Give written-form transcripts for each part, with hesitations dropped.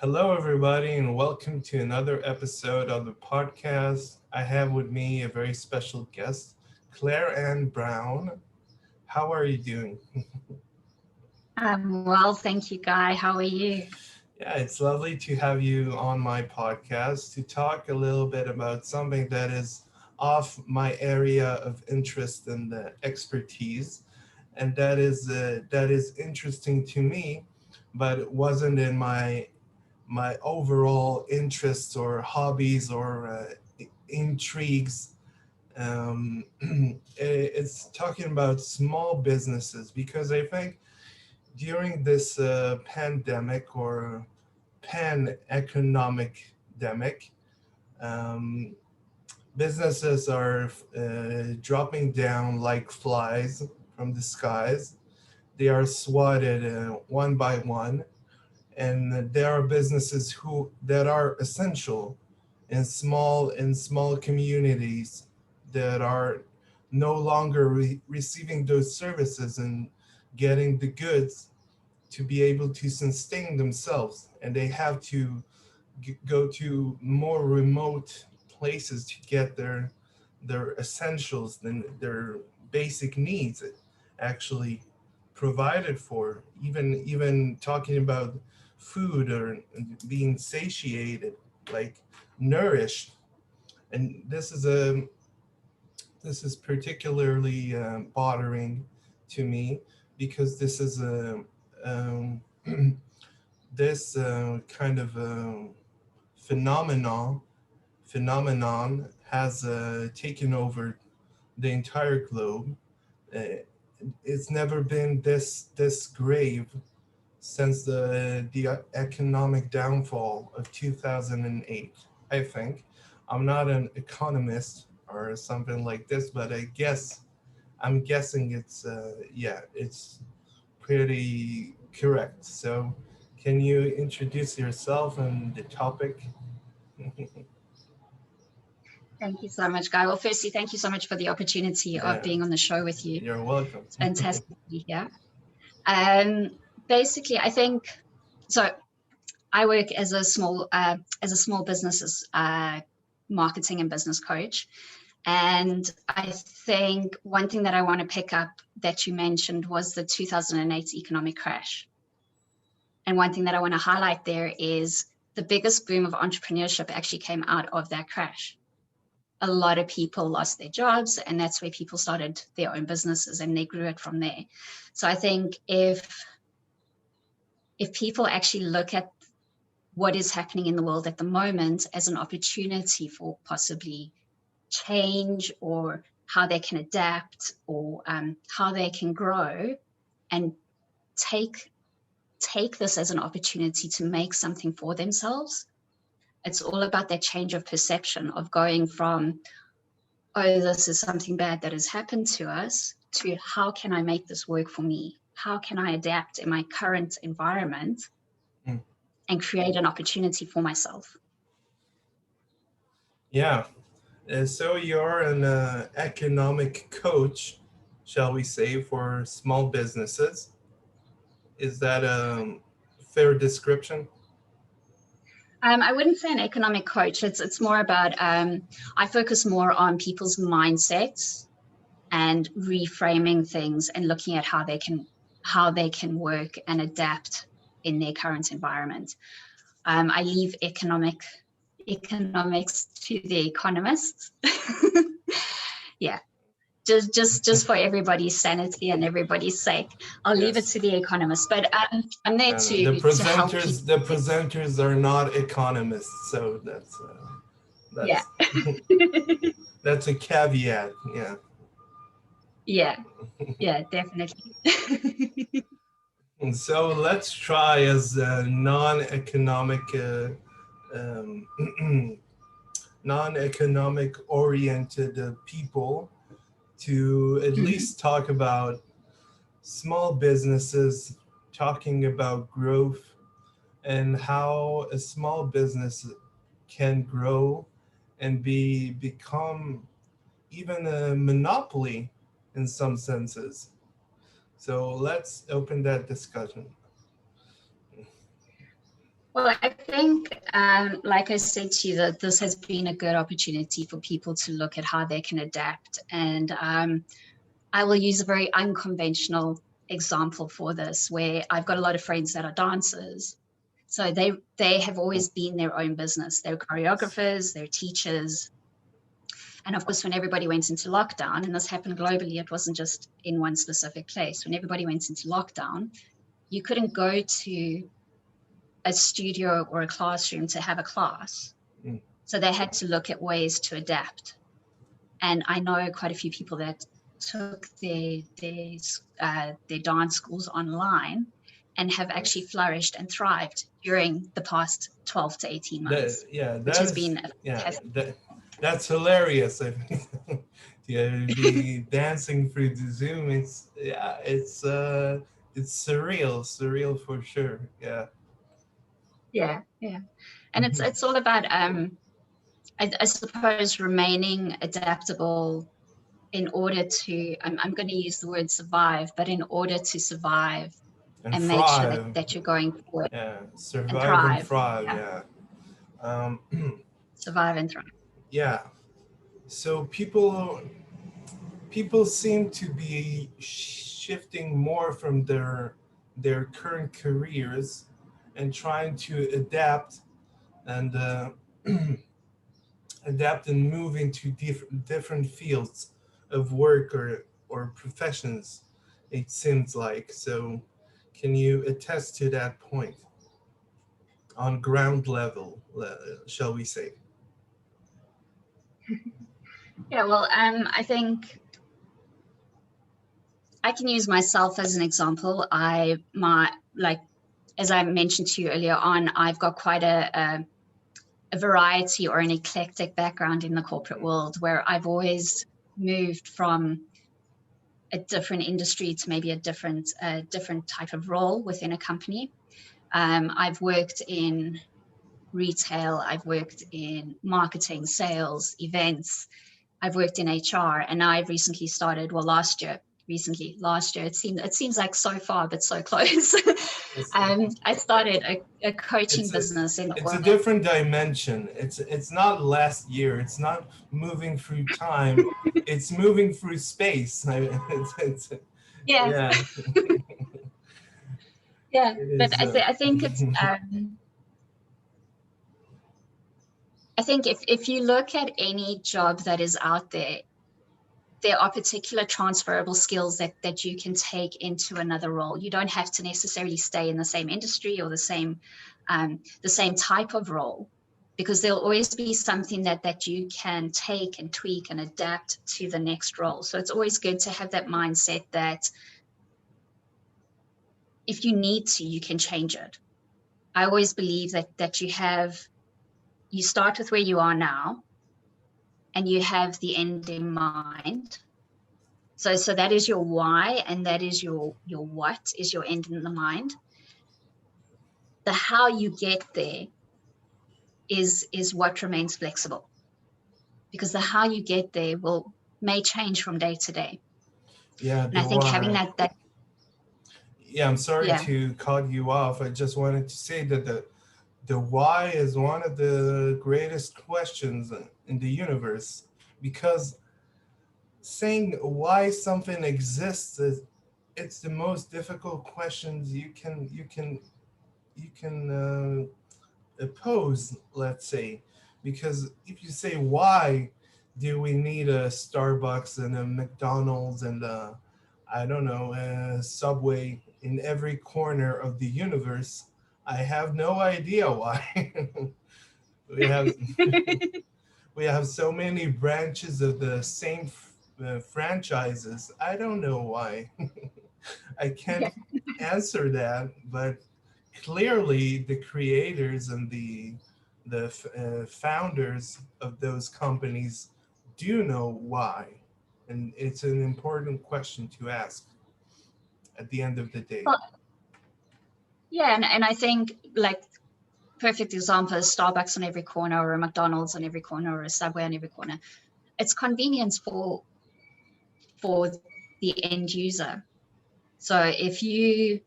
Hello, everybody, and welcome to another episode of the podcast. I have with me a very special guest, Claire Ann Brown. How are you doing? I'm well, thank you, Guy. How are you? Yeah, it's lovely to have you on my podcast to talk a little bit about something that is off my area of interest and expertise, and that is interesting to me, but it wasn't in my overall interests or hobbies or intrigues. It's talking about small businesses because I think during this pandemic or pan economic demic, um, businesses are dropping down like flies from the skies. They are swatted one by one, and there are businesses who that are essential in small communities that are no longer receiving those services and getting the goods to be able to sustain themselves, and they have to go to more remote places to get their essentials and their basic needs actually provided for, even talking about food or being satiated, like nourished. And this is particularly bothering to me because this is a um, this kind of phenomenon phenomenon has taken over the entire globe. Uh, it's never been this grave since the economic downfall of 2008. I think I'm not an economist or something like this, but I'm guessing it's yeah, it's pretty correct. So, can you introduce yourself and the topic? Thank you so much, Guy. Well, firstly, thank you so much for the opportunity of Yeah, being on the show with you. you're welcome. It's fantastic to be here. Um, Basically, I think so. I work as a small business marketing and business coach, and I think one thing that I want to pick up that you mentioned was the 2008 economic crash. And one thing that I want to highlight there is the biggest boom of entrepreneurship actually came out of that crash. A lot of people lost their jobs, and that's where people started their own businesses and they grew it from there. So I think if people actually look at what is happening in the world at the moment as an opportunity for possibly change, or how they can adapt, or how they can grow, and take this as an opportunity to make something for themselves. It's all about that change of perception of going from, oh, this is something bad that has happened to us, to how can I make this work for me? How can I adapt in my current environment Mm. and create an opportunity for myself? Yeah. So you're an economic coach, shall we say, for small businesses. Is that a fair description? I wouldn't say an economic coach. It's more about I focus more on people's mindsets and reframing things and looking at how they can work and adapt in their current environment. I leave economics to the economists. Yeah, just for everybody's sanity and everybody's sake, I'll leave it Yes. to the economists. But I'm there The to help presenters the people. presenters are not economists, so Yeah, that's that's a caveat. Yeah. yeah, yeah, definitely. And so let's try as non-economic um, non-economic oriented people to at Mhm. least talk about small businesses, talking about growth and how a small business can grow and become even a monopoly in some senses. So let's open that discussion. Well, I think, like I said to you, that this has been a good opportunity for people to look at how they can adapt. And I will use a very unconventional example for this, where I've got a lot of friends that are dancers. So they have always been their own business. They're choreographers, they're teachers. And of course, when everybody went into lockdown, and this happened globally, it wasn't just in one specific place. When everybody went into lockdown, you couldn't go to a studio or a classroom to have a class. Mm. So they had to look at ways to adapt. And I know quite a few people that took their dance schools online and have actually flourished and thrived during the past 12 to 18 months, which has been a fantastic. That's hilarious. I mean, the dancing through the Zoom, it's surreal for sure. Yeah. Yeah, yeah. And it's all about I suppose remaining adaptable in order to, I'm going to use the word survive, but in order to survive And and make sure thrive. that you're going forward Yeah, and survive and thrive. thrive. Yeah, Yeah. survive and thrive. Yeah. So people seem to be shifting more from their current careers and trying to adapt and adapt and move into different fields of work or professions. It seems like so. Can you attest to that point on ground level, shall we say? Yeah, well, I think I can use myself as an example. As I mentioned to you earlier on, I've got quite a variety or an eclectic background in the corporate world, where I've always moved from a different industry to maybe a different type of role within a company. I've worked in retail, I've worked in marketing, sales, events, I've worked in HR, and I've recently started, well, last year, it seems like so far, but so close. I started a coaching business in it's a oil. different dimension. It's not last year. It's not moving through time. It's moving through space. Yeah. Yeah. Yeah, but I think it's I think if you look at any job that is out there, there are particular transferable skills that you can take into another role. You don't have to necessarily stay in the same industry or the same type of role, because there'll always be something that you can take and tweak and adapt to the next role. So it's always good to have that mindset that if you need to, you can change it. I always believe that you start with where you are now, and you have the end in mind. So that is your why, and that is your what is your end in the mind. The how you get there is what remains flexible, because the how you get there may change from day to day. Yeah, And I think having that yeah, I'm sorry to cut you off. I just wanted to say that the why is one of the greatest questions in the universe, because saying why something exists it's the most difficult questions you can pose, let's say, because if you say why do we need a Starbucks and a McDonald's and I don't know, a Subway in every corner of the universe, I have no idea why. we have we have so many branches of the same franchises. I don't know why. I can't answer that, but clearly the creators and the founders of those companies do know why, and it's an important question to ask at the end of the day. Well, yeah, and I think, like, perfect example is Starbucks on every corner, or a McDonald's on every corner, or a Subway on every corner. It's convenience for the end user. So if you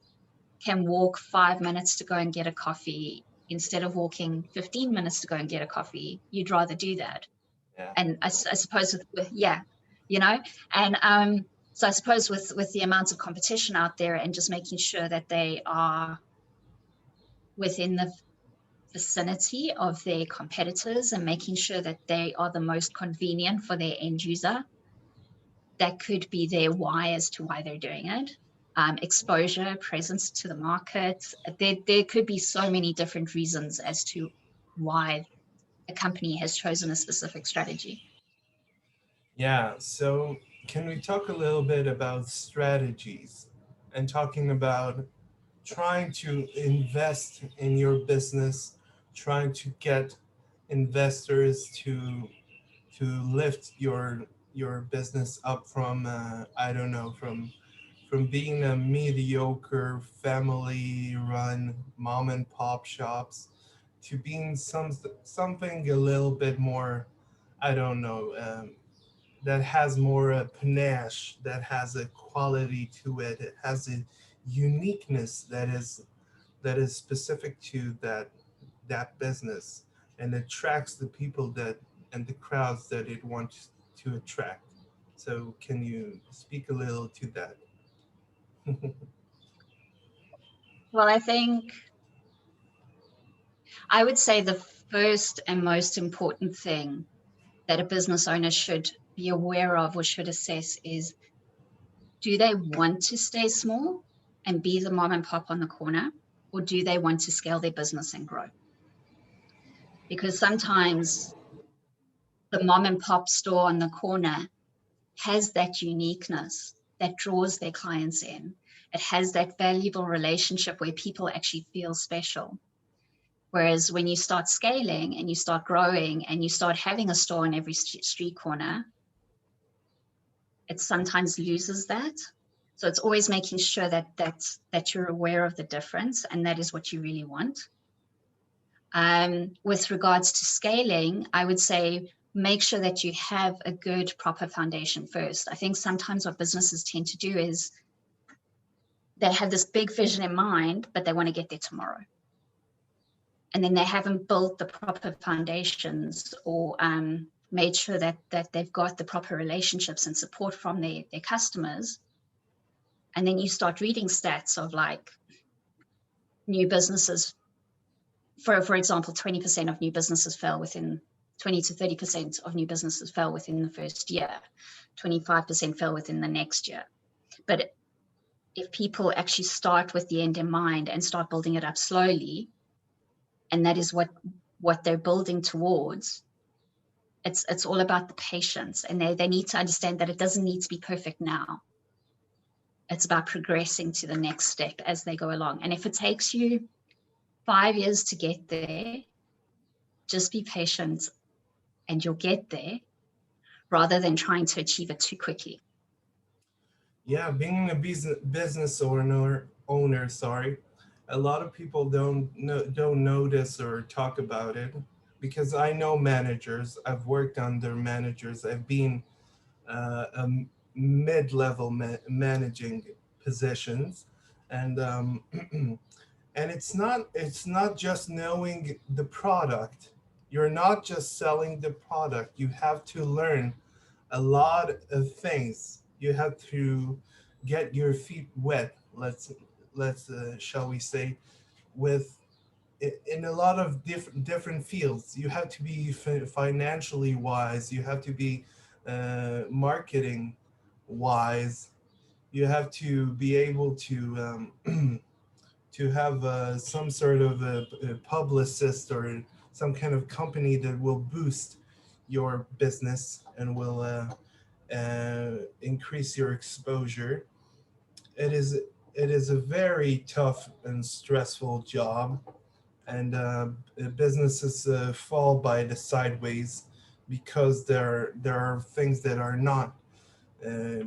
can walk 5 minutes to go and get a coffee instead of walking 15 minutes to go and get a coffee, you'd rather do that. Yeah. And I suppose yeah, you know, and so I suppose with the amounts of competition out there and just making sure that they are within the vicinity of their competitors and making sure that they are the most convenient for their end user, that could be their why as to why they're doing it. Exposure, presence to the market. There could be so many different reasons as to why a company has chosen a specific strategy. Yeah. So can we talk a little bit about strategies and talking about trying to invest in your business, trying to get investors to lift your business up from I don't know, from being a mediocre family run mom and pop shops to being something a little bit more, I don't know, that has more panache, that has a quality to it, it has a uniqueness that is specific to that business and attracts the people that and the crowds that it wants to attract. So can you speak a little to that? Well, I think I would say the first and most important thing that a business owner should be aware of or should assess is, do they want to stay small and be the mom and pop on the corner, or do they want to scale their business and grow? Because sometimes the mom and pop store on the corner has that uniqueness that draws their clients in. It has that valuable relationship where people actually feel special. Whereas when you start scaling and you start growing and you start having a store in every street corner, it sometimes loses that. So it's always making sure that you're aware of the difference, and that is what you really want. With regards to scaling, I would say make sure that you have a good, proper foundation first. I think sometimes what businesses tend to do is they have this big vision in mind, but they want to get there tomorrow. And then they haven't built the proper foundations or made sure that they've got the proper relationships and support from their customers. And then you start reading stats of like new businesses. For example, 20% of new businesses fell within 20 to 30% of new businesses fell within the first year, 25% fell within the next year. But if people actually start with the end in mind and start building it up slowly, and that is what they're building towards, it's all about the patience, and they need to understand that it doesn't need to be perfect now. It's about progressing to the next step as they go along. And if it takes you 5 years to get there, just be patient and you'll get there, rather than trying to achieve it too quickly. Yeah, being a business owner, sorry, a lot of people don't notice or talk about it, because I know managers. I've worked under managers. I've been a mid-level managing positions, and and it's not just knowing the product. You're not just selling the product. You have to learn a lot of things. You have to get your feet wet. Let's shall we say, with in a lot of different fields. You have to be financially wise. You have to be marketing wise. You have to be able to have some sort of a publicist or some kind of company that will boost your business and will increase your exposure. It is a very tough and stressful job, and businesses fall by the sideways because there are things that are not uh,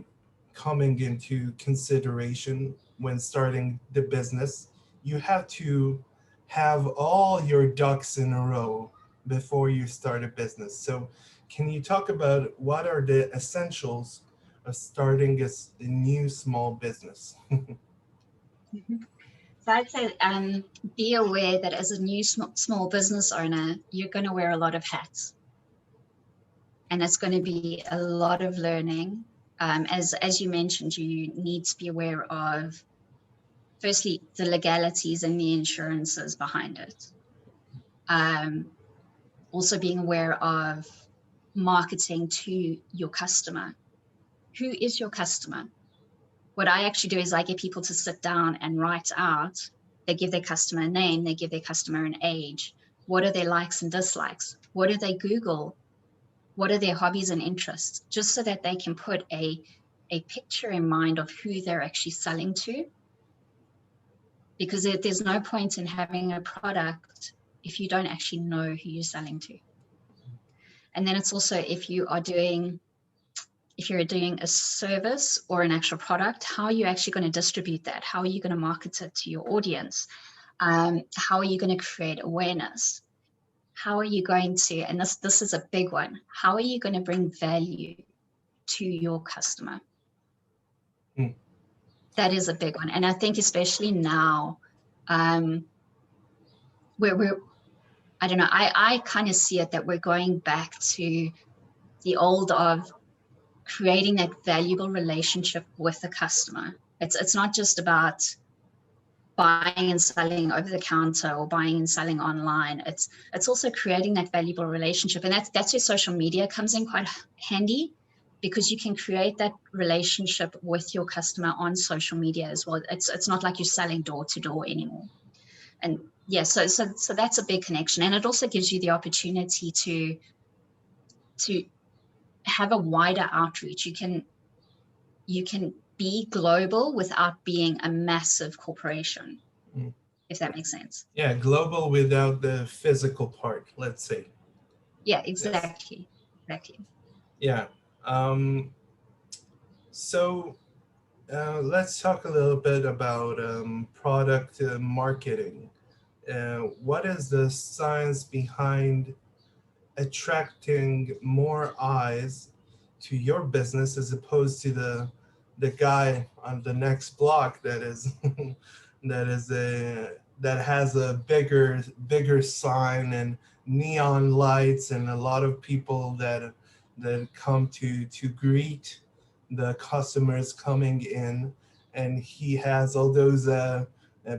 coming into consideration when starting the business. You have to have all your ducks in a row before you start a business. So, can you talk about what are the essentials of starting a new small business? Mhm. So I'd say be aware that as a new small business owner, you're going to wear a lot of hats. And it's going to be a lot of learning. As you mentioned, you need to be aware of, firstly, the legalities and the insurances behind it. Also being aware of marketing to your customer. Who is your customer? What I actually do is I get people to sit down and write out. They give their customer a name, they give their customer an age. What are their likes and dislikes? What do they Google? What are their hobbies and interests? Just so that they can put a picture in mind of who they're actually selling to. Because there's no point in having a product if you don't actually know who you're selling to. And then it's also if you're doing a service or an actual product, how are you actually going to distribute that? How are you going to market it to your audience? How are you going to create awareness? How are you going to, and this is a big one, how are you going to bring value to your customer? That is a big one. And I think especially now, where I don't know, I kind of see it that we're going back to the old of creating that valuable relationship with the customer. It's not just about buying and selling over the counter or buying and selling online. It's also creating that valuable relationship. And that's where social media comes in quite handy, because you can create that relationship with your customer on social media as well. It's not like you're selling door to door anymore. And yeah, so that's a big connection. And it also gives you the opportunity to have a wider outreach. You can be global without being a massive corporation, if that makes sense. Yeah, global without the physical part, let's say. Yeah, exactly. Yes. Exactly. Yeah. So let's talk a little bit about product marketing. What is the science behind attracting more eyes to your business as opposed to the guy on the next block that is that has a bigger sign and neon lights and a lot of people that come to greet the customers coming in, and he has all those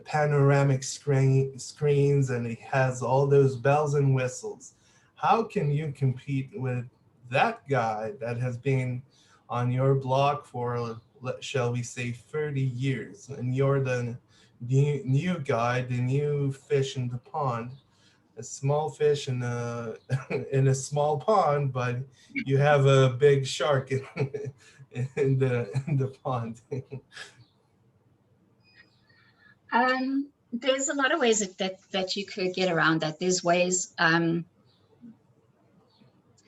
panoramic screens, and he has all those bells and whistles. How can you compete with that guy that has been on your block for, shall we say, 30 years, and you're the new guy, the new fish in the pond, a small fish in a in a small pond, but you have a big shark in the pond. There's a lot of ways that you could get around that. There's ways.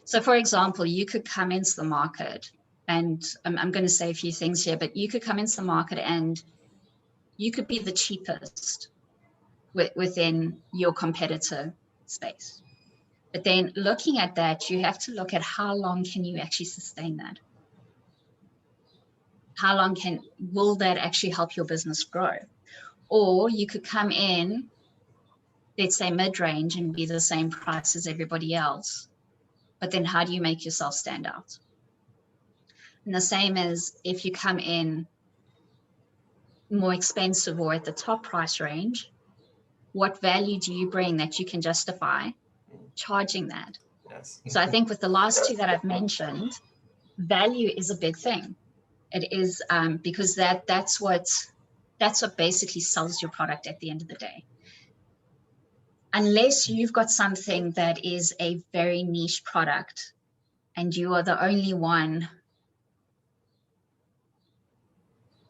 So, for example, you could come into the market, and I'm going to say a few things here, but you could come into the market and you could be the cheapest within your competitor space. But then looking at that, you have to look at how long can you actually sustain that? How long will that actually help your business grow? Or you could come in, let's say mid-range, and be the same price as everybody else. But then how do you make yourself stand out? And the same as if you come in more expensive or at the top price range, what value do you bring that you can justify charging that? Yes. So I think with the last two that I've mentioned, value is a big thing. It is because that's what basically sells your product at the end of the day. Unless you've got something that is a very niche product and you are the only one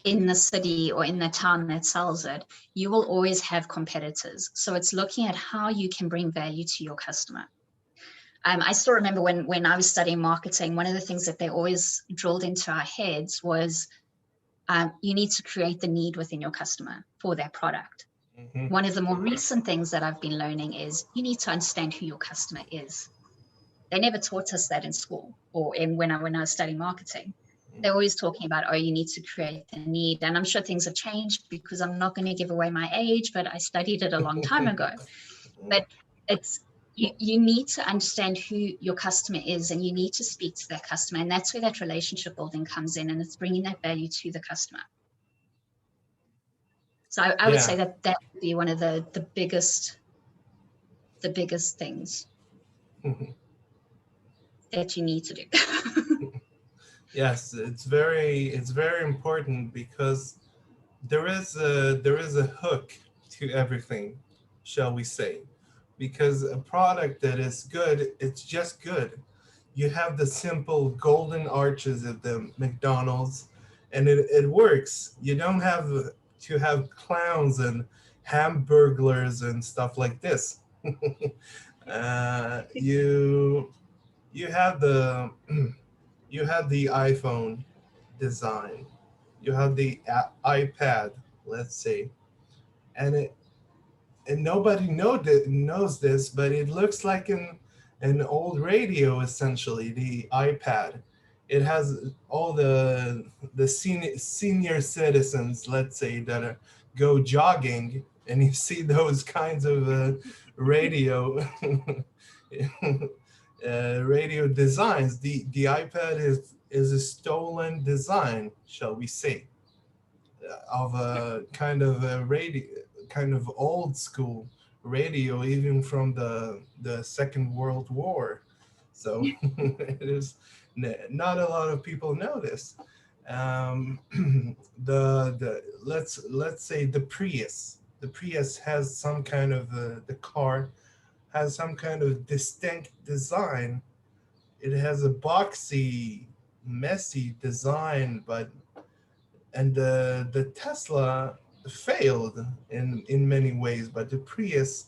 in the city or in the town that sells it, you will always have competitors. So it's looking at how you can bring value to your customer. I still remember when I was studying marketing, one of the things that they always drilled into our heads was you need to create the need within your customer for their product. Mm-hmm. One of the more recent things that I've been learning is you need to understand who your customer is. They never taught us that in school or when I was studying marketing. they're always talking about, oh, you need to create the need. And I'm sure things have changed because I'm not going to give away my age, but I studied it a long time ago. But it's, you need to understand who your customer is, and you need to speak to that customer. And that's where that relationship building comes in, and it's bringing that value to the customer. So I would say that that would be one of the biggest things that you need to do. Yes, it's very important, because there is a hook to everything, shall we say? Because a product that is good, it's just good. You have the simple golden arches at the McDonald's, and it works. You don't have to have clowns and hamburglers and stuff like this. You have the you have the iPhone design, you have the iPad, let's say, and nobody knows this, but it looks like an old radio, essentially. The iPad, it has all the senior citizens, let's say, that go jogging, and you see those kinds of radio radio designs. The iPad is a stolen design, shall we say, of a kind of a radio, kind of old school radio, even from the Second World War. So it is not a lot of people know this. The let's say the Prius. The Prius has some kind of the car has some kind of distinct design. It has a boxy, messy design, but and the Tesla failed in many ways, but the Prius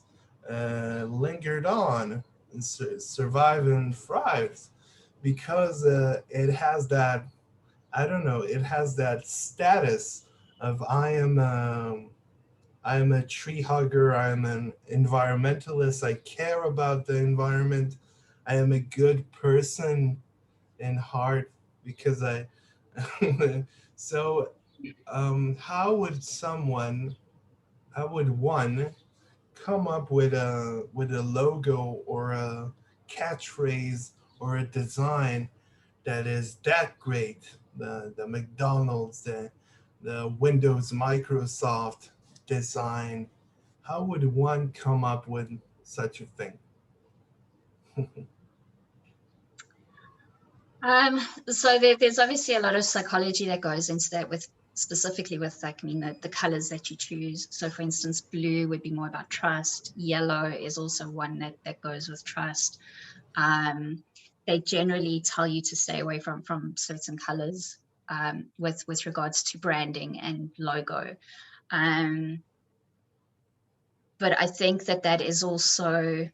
lingered on and survived and thrived, because it has that, I don't know, it has that status of I am a tree hugger. I am an environmentalist. I care about the environment. I am a good person in heart, because I. So, how would one come up with a logo or a catchphrase or a design that is that great? The McDonald's, the Windows, Microsoft design. How would one come up with such a thing? So there's obviously a lot of psychology that goes into that, with specifically with, like, I mean, the colors that you choose. So for instance, blue would be more about trust. Yellow is also one that goes with trust. They generally tell you to stay away from certain colors with regards to branding and logo. But I think that is also,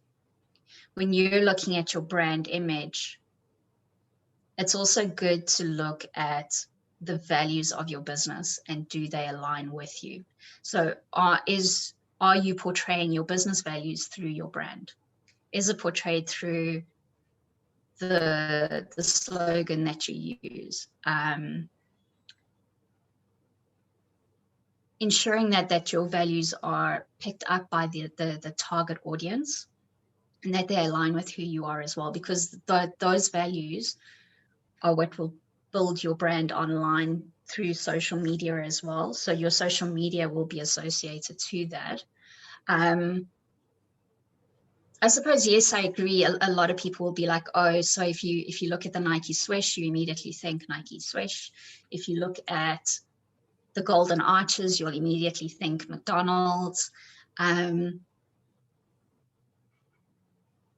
when you're looking at your brand image, it's also good to look at the values of your business, and do they align with you? So are you portraying your business values through your brand? Is it portrayed through the slogan that you use? Ensuring that your values are picked up by the target audience, and that they align with who you are as well, because those values are what will build your brand online through social media as well. So your social media will be associated to that. I suppose, yes, I agree. A lot of people will be like, oh, so if you look at the Nike swish, you immediately think Nike swish. If you look at the golden arches, you'll immediately think McDonald's.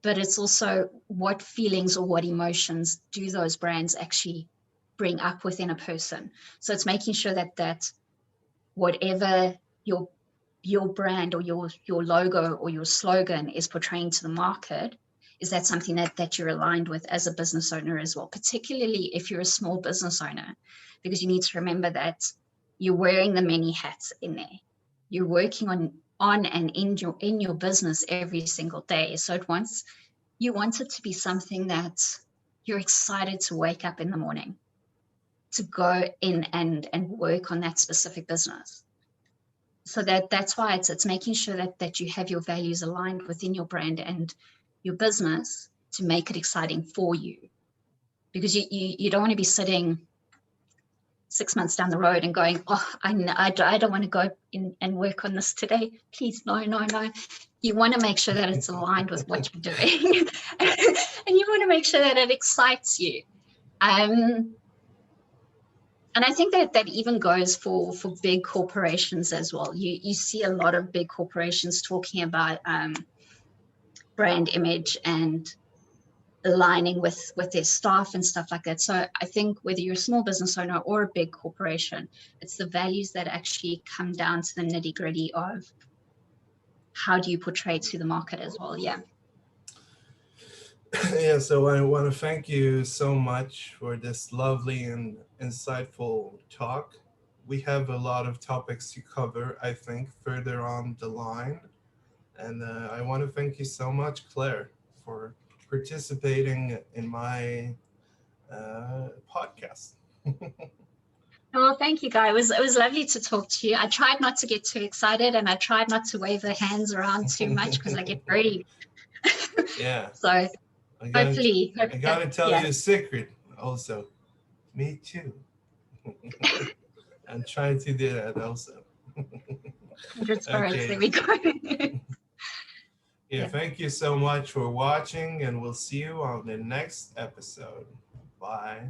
But it's also what feelings or what emotions do those brands actually bring up within a person. So it's making sure that whatever your brand or your logo or your slogan is portraying to the market, is that something that you're aligned with as a business owner as well, particularly if you're a small business owner, because you need to remember that you're wearing the many hats in there. You're working on and in your business every single day. So you want it to be something that you're excited to wake up in the morning. to go in and work on that specific business. So that's why it's making sure that you have your values aligned within your brand and your business to make it exciting for you, because you don't want to be sitting 6 months down the road and going, oh, I don't want to go in and work on this today. Please, no. You want to make sure that it's aligned with what you're doing, and you want to make sure that it excites you. And I think that even goes for big corporations as well. You see a lot of big corporations talking about brand image and aligning with their staff and stuff like that. So I think whether you're a small business owner or a big corporation, it's the values that actually come down to the nitty gritty of how do you portray to the market as well. Yeah. Yeah, so I want to thank you so much for this lovely and insightful talk. We have a lot of topics to cover, I think, further on the line. And I want to thank you so much, Claire, for participating in my podcast. Well, thank you, Guy. It was lovely to talk to you. I tried not to get too excited, and I tried not to wave the hands around too much because I get very. Yeah. So hopefully, I gotta tell yeah. you a secret also. Me too. I'm trying to do that also. 100 spirits. Okay. There we go. Yeah, thank you so much for watching, and we'll see you on the next episode. Bye.